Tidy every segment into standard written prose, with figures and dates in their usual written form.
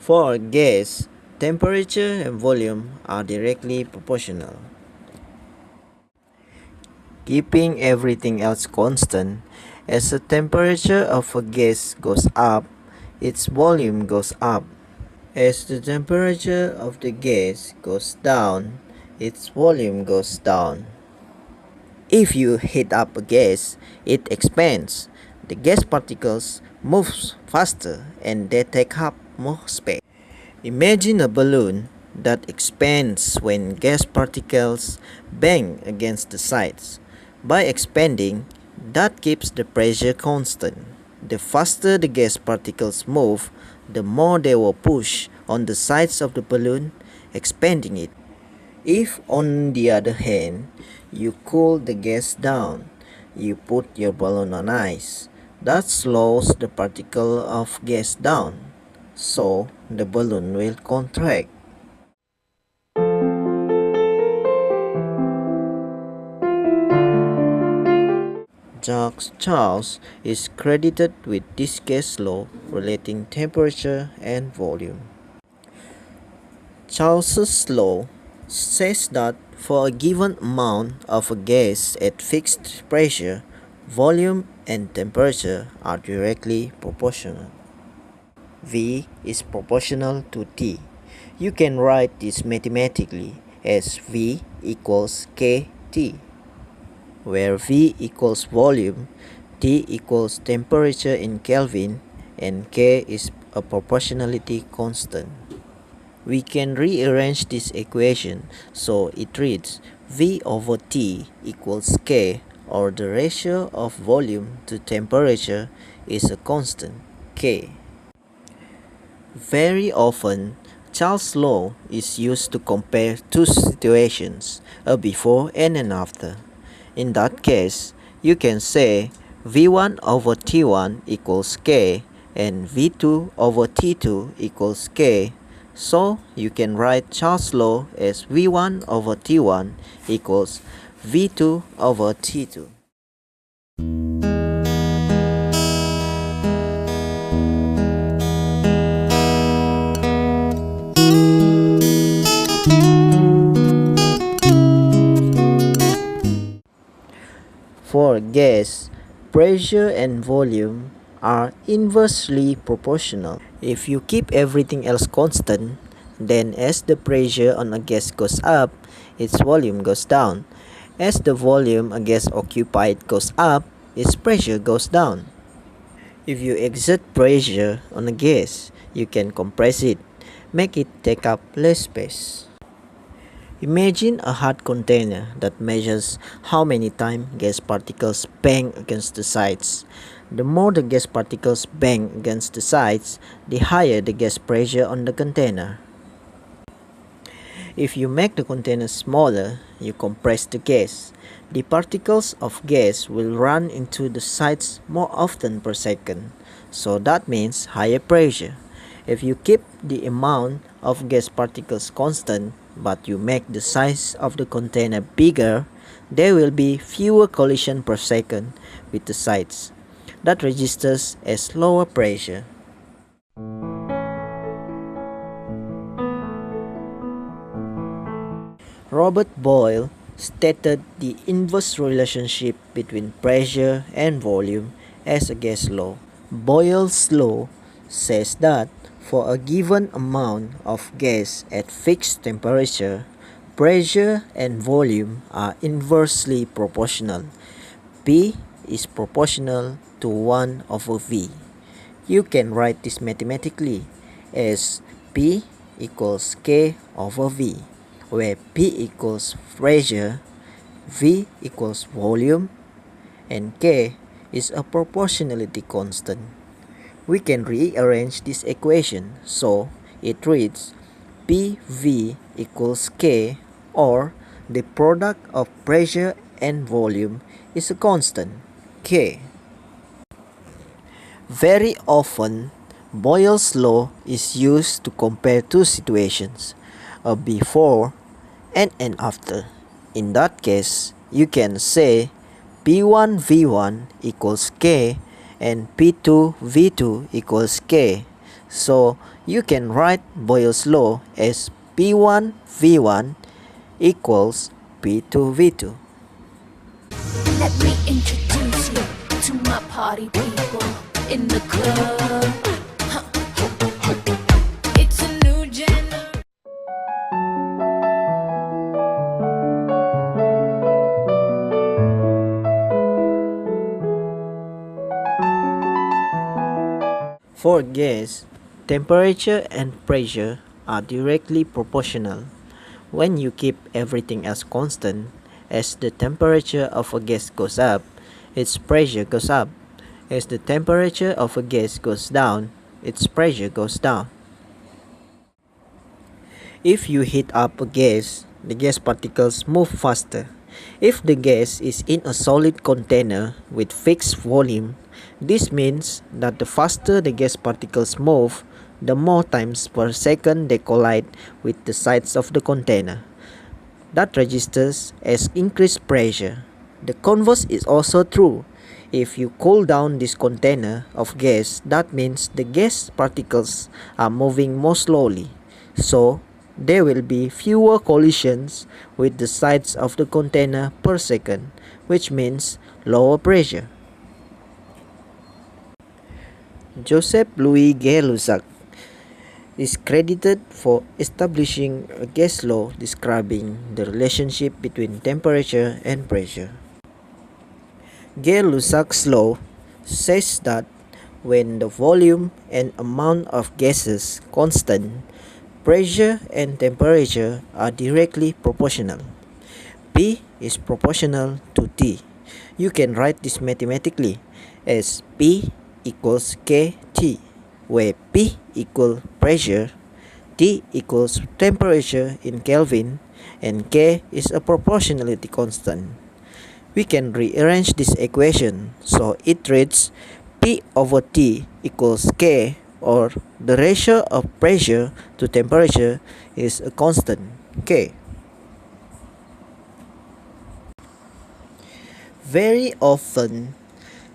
For a gas, temperature and volume are directly proportional. Keeping everything else constant, as the temperature of a gas goes up, its volume goes up. As the temperature of the gas goes down, its volume goes down. If you heat up a gas, it expands. The gas particles move faster and they take up more space. Imagine a balloon that expands when gas particles bang against the sides. By expanding, that keeps the pressure constant. The faster the gas particles move, the more they will push on the sides of the balloon, expanding it. If, on the other hand, you cool the gas down, you put your balloon on ice, that slows the particle of gas down, so the balloon will contract. Jacques Charles is credited with this gas law relating temperature and volume. Charles's law says that for a given amount of a gas at fixed pressure, volume and temperature are directly proportional. V is proportional to T. You can write this mathematically as V equals kT, where V equals volume, T equals temperature in Kelvin, and K is a proportionality constant. We can rearrange this equation so it reads V over T equals K, or the ratio of volume to temperature is a constant, K. Very often, Charles' law is used to compare two situations, a before and an after. In that case, you can say V1 over T1 equals K and V2 over T2 equals K. So you can write Charles' law as V1 over T1 equals V2 over T2. For gas, pressure and volume are inversely proportional. If you keep everything else constant, then as the pressure on a gas goes up, its volume goes down. As the volume a gas occupied goes up, its pressure goes down. If you exert pressure on a gas, you can compress it, make it take up less space. Imagine a hard container that measures how many times gas particles bang against the sides. The more the gas particles bang against the sides, the higher the gas pressure on the container. If you make the container smaller, you compress the gas. The particles of gas will run into the sides more often per second, so that means higher pressure. If you keep the amount of gas particles constant, but you make the size of the container bigger, there will be fewer collisions per second with the sides. That registers as lower pressure. Robert Boyle stated the inverse relationship between pressure and volume as a gas law. Boyle's law says that for a given amount of gas at fixed temperature, pressure and volume are inversely proportional. P is proportional to 1 over V. You can write this mathematically as P equals K over V, where P equals pressure, V equals volume, and K is a proportionality constant. We can rearrange this equation so it reads PV equals K, or the product of pressure and volume is a constant, K. Very often, Boyle's law is used to compare two situations, a before and an after. In that case, you can say P1V1 equals K and P2V2 equals K. So you can write Boyle's law as P1 V1 equals P2 V2. Let me introduce you to my party people in the club. It's a new generation. For gas, temperature and pressure are directly proportional. When you keep everything else constant, as the temperature of a gas goes up, its pressure goes up. As the temperature of a gas goes down, its pressure goes down. If you heat up a gas, the gas particles move faster. If the gas is in a solid container with fixed volume, this means that the faster the gas particles move, the more times per second they collide with the sides of the container. That registers as increased pressure. The converse is also true. If you cool down this container of gas, that means the gas particles are moving more slowly. So, there will be fewer collisions with the sides of the container per second, which means lower pressure. Joseph Louis Gay-Lussac is credited for establishing a gas law describing the relationship between temperature and pressure. Gay-Lussac's law says that when the volume and amount of gases constant, pressure and temperature are directly proportional. P is proportional to T. You can write this mathematically as P equals KT, where P equals pressure, T equals temperature in Kelvin, and K is a proportionality constant. We can rearrange this equation so it reads P over T equals K, or the ratio of pressure to temperature is a constant, K. Very often,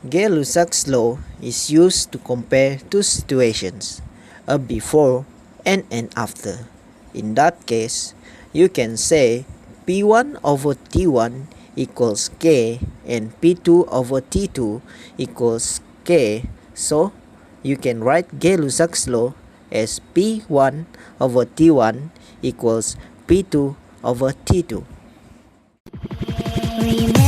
Gay-Lussac's law is used to compare two situations, a before and an after. In that case, you can say P1 over T1 equals K and P2 over T2 equals K. So, you can write Gay-Lussac's law as P1 over T1 equals P2 over T2. Remember